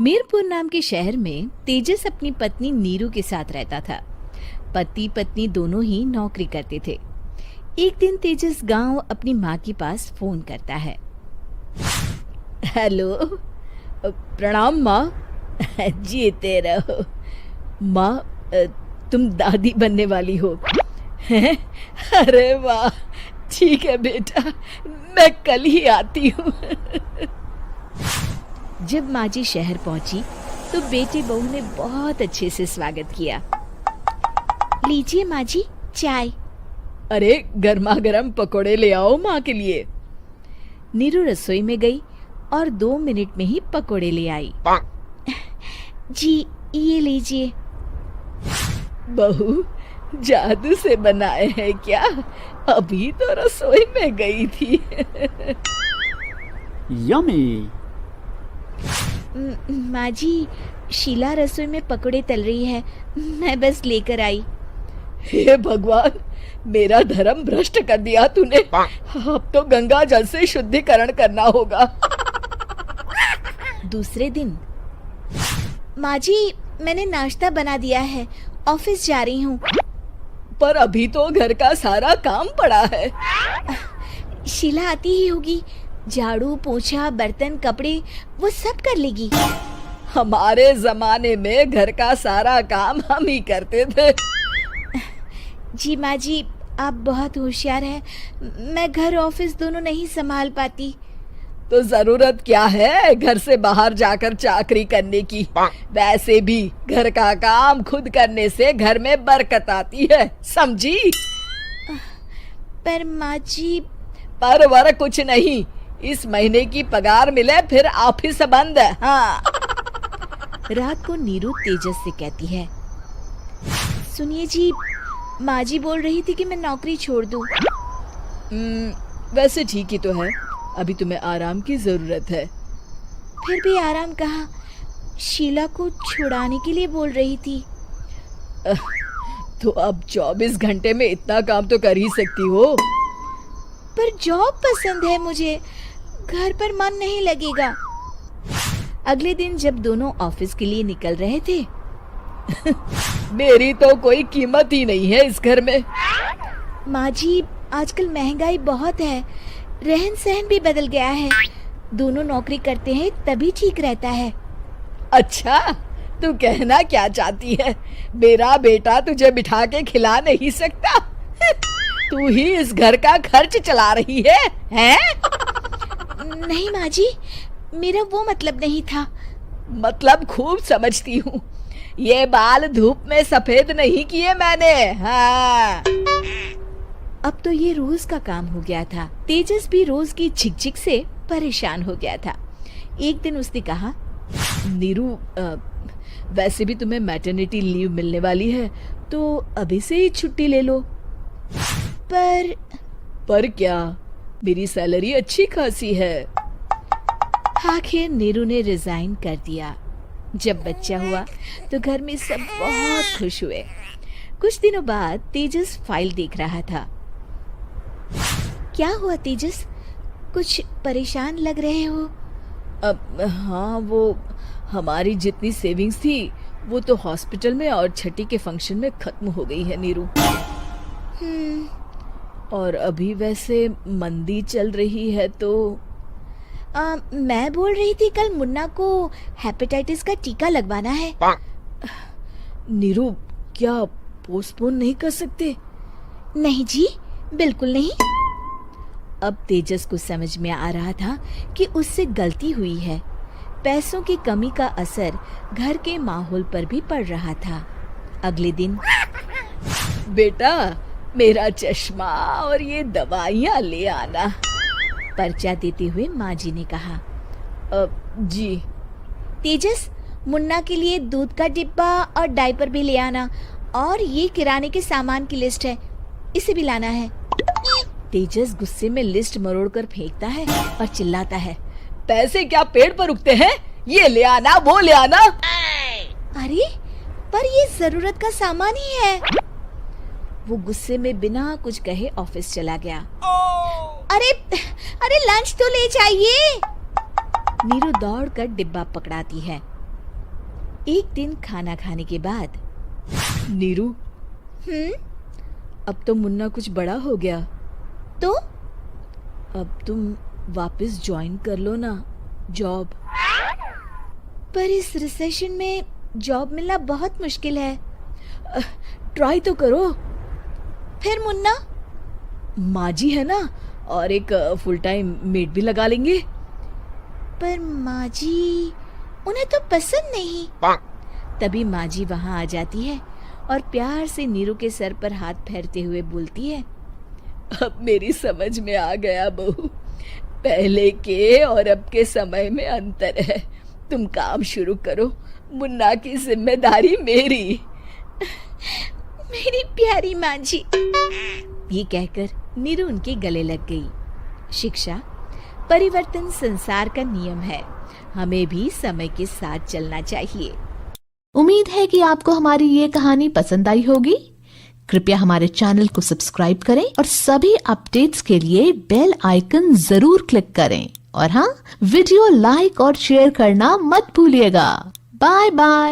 मीरपुर नाम के शहर में तेजस अपनी पत्नी नीरू के साथ रहता था। पति पत्नी दोनों ही नौकरी करते थे। एक दिन तेजस गांव अपनी माँ के पास फोन करता है। हेलो, प्रणाम माँ। जीते रहो माँ, तुम दादी बनने वाली हो हैं? अरे वाह, ठीक है बेटा, मैं कल ही आती हूँ। जब माँ जी शहर पहुंची तो बेटे बहू ने बहुत अच्छे से स्वागत किया। लीजिए माँ जी, चाय। अरे गर्मा गर्म पकोड़े ले आओ माँ के लिए। नीरू रसोई में गई और 2 मिनट में ही पकोड़े ले आई। जी ये लीजिए। बहू जादू से बनाए हैं क्या? अभी तो रसोई में गई थी। यम्मी। माँ जी, शीला रसोई में पकोड़े तल रही है, मैं बस लेकर आई। हे भगवान, मेरा धर्म भ्रष्ट कर दिया तूने। अब तो गंगा जल से शुद्धिकरण करना होगा। दूसरे दिन, माँ जी मैंने नाश्ता बना दिया है, ऑफिस जा रही हूँ। पर अभी तो घर का सारा काम पड़ा है। शीला आती ही होगी, झाड़ू पोछा बर्तन कपड़े वो सब कर लेगी। हमारे जमाने में घर का सारा काम हम ही करते थे। जी माँ जी, आप बहुत होशियार हैं, मैं घर ऑफिस दोनों नहीं संभाल पाती। तो जरूरत क्या है घर से बाहर जाकर चाकरी करने की? वैसे भी घर का काम खुद करने से घर में बरकत आती है, समझी? पर माँ जी। पर वर कुछ नहीं, इस महीने की पगार मिले फिर ऑफिस बंद है। हाँ। रात को नीरू तेजस से कहती है, सुनिए जी, माँ जी बोल रही थी कि मैं नौकरी छोड़ दूं। वैसे ठीक ही तो है, अभी तुम्हें आराम की जरूरत है। फिर भी आराम कहाँ, शीला को छुड़ाने के लिए बोल रही थी। तो अब 24 घंटे में इतना काम तो कर ही सकती हो। पर जॉब पसंद है मुझे, घर पर मन नहीं लगेगा। अगले दिन जब दोनों ऑफिस के लिए निकल रहे थे, मेरी तो कोई कीमत ही नहीं है इस घर में। माँ जी, आजकल महंगाई बहुत है, रहन सहन भी बदल गया है, दोनों नौकरी करते हैं तभी ठीक रहता है। अच्छा, तू कहना क्या चाहती है? मेरा बेटा तुझे बिठा के खिला नहीं सकता? तू ही इस घर का खर्च चला रही है, हैं? नहीं माँ जी, मेरा वो मतलब नहीं था। मतलब खूब समझती हूँ, ये बाल धूप में सफेद नहीं किए मैंने। हाँ। अब तो ये रोज का काम हो गया था। तेजस भी रोज की झिकझिक से परेशान हो गया था। एक दिन उसने कहा, नीरू, वैसे भी तुम्हें मैटरनिटी लीव मिलने वाली है, तो अभी से ही छुट्टी ले लो। पर क्या, मेरी सैलरी अच्छी खासी है। आखिर नीरू ने रिजाइन कर दिया। जब बच्चा हुआ तो घर में सब बहुत खुश हुए। कुछ दिनों बाद तेजस फाइल देख रहा था। क्या हुआ तेजस, कुछ परेशान लग रहे हो? हाँ, वो हमारी जितनी सेविंग्स थी वो तो हॉस्पिटल में और छठी के फंक्शन में खत्म हो गई है नीरू। और अभी वैसे मंदी चल रही है तो मैं बोल रही थी कल मुन्ना को हेपेटाइटिस का टीका लगवाना है। नीरू, क्या पोस्टपोन नहीं कर सकते? नहीं जी, बिल्कुल नहीं। अब तेजस को समझ में आ रहा था कि उससे गलती हुई है। पैसों की कमी का असर घर के माहौल पर भी पड़ रहा था। अगले दिन, बेटा मेरा चश्मा और ये दवाइयाँ ले आना, पर्चा देते हुए माँ जी ने कहा। जी। तेजस, मुन्ना के लिए दूध का डिब्बा और डायपर भी ले आना, और ये किराने के सामान की लिस्ट है, इसे भी लाना है। तेजस गुस्से में लिस्ट मरोड़कर फेंकता है और चिल्लाता है, पैसे क्या पेड़ पर उगते हैं? ये ले आना, वो ले आना। अरे पर ये जरूरत का सामान ही है। वो गुस्से में बिना कुछ कहे ऑफिस चला गया। अरे लंच तो ले जाइए। नीरू दौड़कर डिब्बा पकड़ाती है एक दिन खाना खाने के बाद, नीरू, अब तो मुन्ना कुछ बड़ा हो गया, तो अब तुम वापस ज्वाइन कर लो ना जॉब। पर इस रिसेशन में जॉब मिलना बहुत मुश्किल है। ट्राई तो करो। फिर मुन्ना, माँ जी है ना, और एक फुल टाइम मेड भी लगा लेंगे। पर माँ जी, उन्हें तो पसंद नहीं। तभी माँ जी वहाँ आ जाती है और प्यार से नीरू के सर पर हाथ फेरते हुए बोलती है, अब मेरी समझ में आ गया बहू, पहले के और अब के समय में अंतर है। तुम काम शुरू करो, मुन्ना की जिम्मेदारी मेरी। मेरी प्यारी माँ जी, ये कहकर नीरू उनके गले लग गई। शिक्षा, परिवर्तन संसार का नियम है, हमें भी समय के साथ चलना चाहिए। उम्मीद है कि आपको हमारी ये कहानी पसंद आई होगी। कृपया हमारे चैनल को सब्सक्राइब करें और सभी अपडेट्स के लिए बेल आइकन जरूर क्लिक करें। और हाँ, वीडियो लाइक और शेयर करना मत भूलिएगा। Bye bye.